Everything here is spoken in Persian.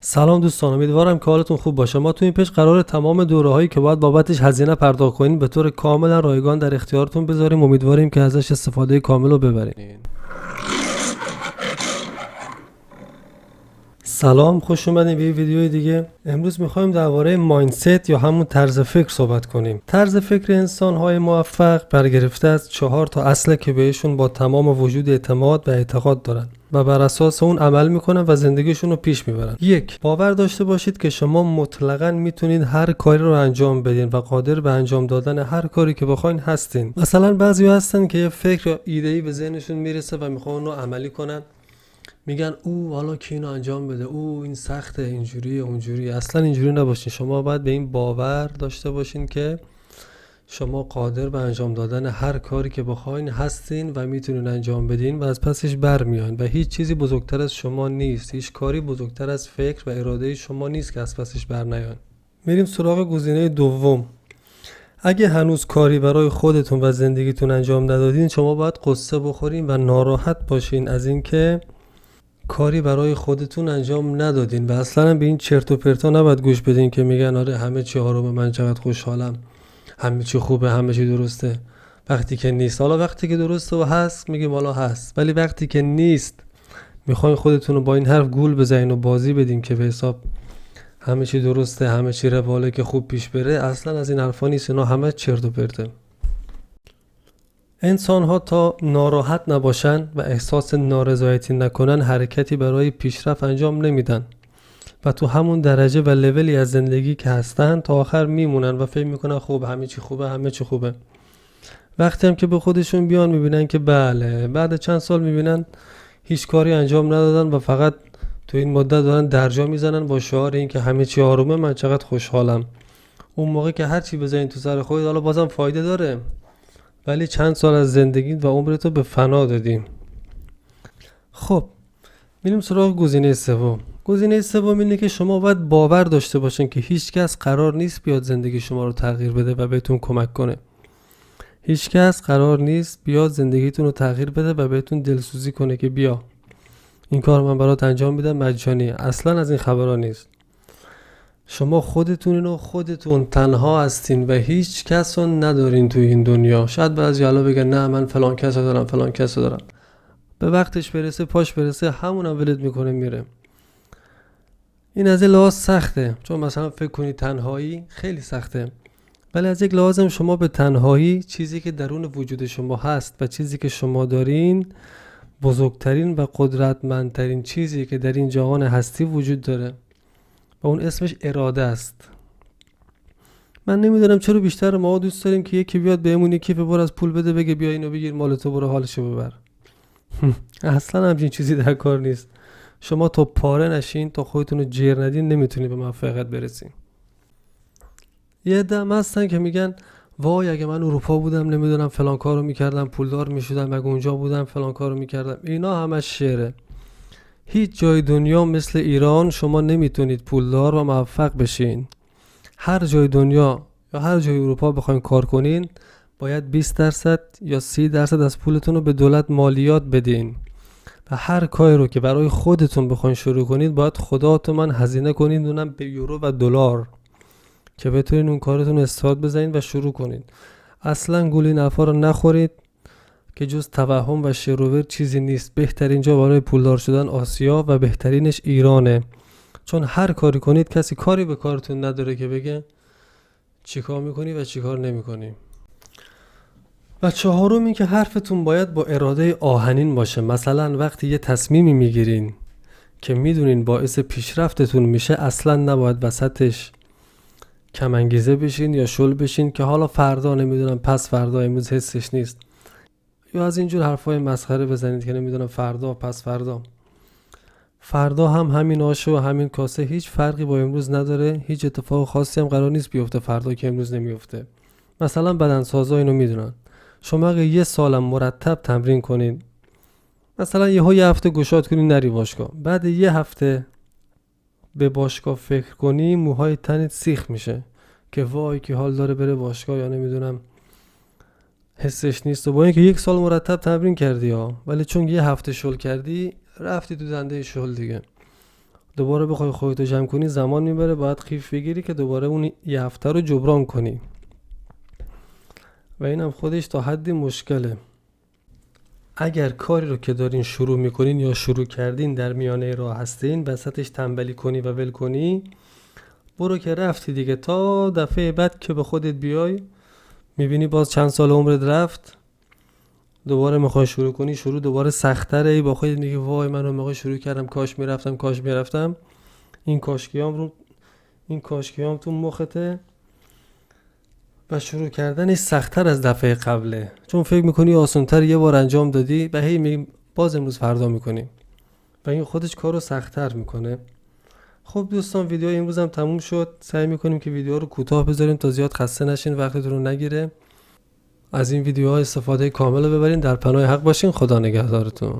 سلام دوستان، امیدوارم که حالتون خوب باشه. ما تو این پیج قراره تمام دوره‌هایی که باید بابتش هزینه پرداخت کنین به طور کاملا رایگان در اختیارتون بذاریم. امیدواریم که ازش استفاده کامل رو ببرین. سلام، خوش اومدین به یه ویدیوی دیگه. امروز میخوایم درباره مایندست یا همون طرز فکر صحبت کنیم. طرز فکر انسان‌های موفق برگرفته از 4 تا اصله که بهشون با تمام وجود اعتماد و اعتقاد دارن و بر اساس اون عمل میکنن و زندگیشون رو پیش میبرن. 1. باور داشته باشید که شما مطلقاً میتونید هر کاری رو انجام بدین و قادر به انجام دادن هر کاری که بخواین هستین. مثلا بعضیا هستن که یه فکر یا ایده‌ای به ذهنشون میرسه و میخوان اون رو عملی کنن. میگن او حالا کی اینو انجام بده، او این سخته، اینجوریه اونجوریه. اصلا اینجوری نباشین. شما باید به این باور داشته باشین که شما قادر به انجام دادن هر کاری که بخواین هستین و میتونین انجام بدین و از پسش برمیان و هیچ چیزی بزرگتر از شما نیست. هیچ کاری بزرگتر از فکر و اراده شما نیست که از پسش برنیان. میریم سراغ گزینه دوم. اگه هنوز کاری برای خودتون و زندگیتون انجام ندادین، شما باید قصه بخورین و ناراحت باشین از اینکه کاری برای خودتون انجام ندادین و اصلا به این چرت و پرتا نباید گوش بدین که میگن آره همه چی آرومه، من چقدر خوشحالم، همه چی خوبه، همه چی درسته. وقتی که نیست. حالا وقتی که درسته و هست میگیم حالا هست، ولی وقتی که نیست میخواین خودتون رو با این حرف گول بزنین و بازی بدین که به حساب همه چی درسته، همه چی رواله که خوب پیش بره. اصلا از این حرفا نیست، اینا همه چرت و پرته. انسان ها تا ناراحت نباشن و احساس نارضایتی نکنن حرکتی برای پیشرفت انجام نمیدن و تو همون درجه و لولی از زندگی که هستن تا آخر میمونن و فکر میکنن خوب همه چی خوبه، همه چی خوبه. وقتی هم که به خودشون بیان میبینن که بله، بعد چند سال میبینن هیچ کاری انجام ندادن و فقط تو این مدت دارن درجا میزنن با شعار این که همه چی آرومه، من چقدر خوشحالم. اون موقع که هر چی بزنین تو سر خودت حالا بازم فایده داره، ولی چند سال از زندگیت و عمرتو به فنا دادیم. خب میریم سراغ گزینه سوم. گزینه سوم اینه که شما باید باور داشته باشین که هیچ کس قرار نیست بیاد زندگی شما رو تغییر بده و بهتون کمک کنه. هیچ کس قرار نیست بیاد زندگیتون رو تغییر بده و بهتون دلسوزی کنه که بیا این کار من برات انجام میدم مجانی. اصلا از این خبرها نیست. شما خودتونین و خودتون تنها هستین و هیچ کس رو ندارین توی این دنیا. شاید بعضی حالا بگن نه من فلان کس رو دارم، فلان کس رو دارم. به وقتش برسه، پاش برسه، همونم ولت میکنه میره. این از این لحاظ سخته، چون مثلا فکر کنی تنهایی خیلی سخته، ولی از یک لحاظ شما به تنهایی، چیزی که درون وجود شما هست و چیزی که شما دارین، بزرگترین و قدرتمندترین چیزی که در این جهان هستی وجود داره و اون اسمش اراده است. من نمیدونم چرا بیشتر ما دوست داریم که یکی بیاد بهمون یکی پر از پول بده بگه بیا اینو بگیر مال تو، برو حالشو ببر. اصلا همچین چیزی در کار نیست. شما تا پاره نشین، تا خودتون رو جیر ندین، نمیتونید به موفقیت برسین. یه عده هستن که میگن وای اگه من اروپا بودم نمیدونم فلان کارو میکردم، پولدار میشدم، اگه اونجا بودم فلان کارو میکردم. اینا همش شعره. هیچ جای دنیا مثل ایران شما نمیتونید پولدار و موفق بشین. هر جای دنیا یا هر جای اروپا بخواین کار کنین باید 20% یا 30% از پولتون رو به دولت مالیات بدین و هر کاری رو که برای خودتون بخواین شروع کنید باید خدا تومن هزینه کنید، اونم به یورو و دلار، که بتونین اون کارتون استارت بزنید و شروع کنید. اصلا گول این حرفا رو نخورید که جز توهم و شروور چیزی نیست. بهترین جا برای پولدار شدن آسیا و بهترینش ایرانه، چون هر کاری کنید کسی کاری به کارتون نداره که بگه چیکار میکنی و چیکار نمیکنی. و چهارم این که حرفتون باید با اراده آهنین باشه. مثلا وقتی یه تصمیمی میگیرین که میدونین باعث پیشرفتتون میشه، اصلا نباید وسطش کم انگیزه بشین یا شل بشین که حالا فردا نمیدونم، پس فردا، امروز حسش نیست، یا از اینجور حرفای مسخره بزنید که نمیدونم فردا، پس فردا. فردا هم همین آش و همین کاسه هیچ فرقی با امروز نداره. هیچ اتفاق خاصی هم قرار نیست بیفته فردا که امروز نمیفته. مثلا بدنسازا اینو میدونن. شما اگه یه سالم مرتب تمرین کنین، مثلا یه هفته گشاد کنین نری باشگاه، بعد یه هفته به باشگاه فکر کنی، موهای تنت سیخ میشه که وای که حال داره بره باشگاه، یا نمیدونم حسش نیست. و با اینکه یک سال مرتب تمرین کردی ها، ولی چون یه هفته شل کردی رفتی تو دنده شل دیگه. دوباره بخوای خودتو جمع کنی زمان میبره، باید خیف بگیری که دوباره اون یه هفته رو جبران کنی و اینم خودش تا حدی مشکله. اگر کاری رو که دارین شروع میکنین یا شروع کردین در میانه راه هستین، وسطش تنبلی کنی و ول کنی، برو که رفتی دیگه. تا دفعه بعد که به خودت بیای میبینی باز چند سال عمرت رفت، دوباره میخوای شروع کنی، شروع دوباره سخت‌تره. ای با خودت میگی وای من اون موقع شروع کردم، کاش میرفتم. این کاشکیام تو مخته و شروع کردنش سخت‌تر از دفعه قبله، چون فکر میکنی آسان‌تر یه بار انجام دادی و هی باز امروز فردا میکنی و این خودش کارو سخت‌تر میکنه. خب دوستان، ویدیو امروز هم تموم شد. سعی میکنیم که ویدیو رو کوتاه بذاریم تا زیاد خسته نشین، وقتتون رو نگیره. از این ویدیوها استفاده کامل رو ببرین. در پناه حق باشین. خدا نگهدارتون.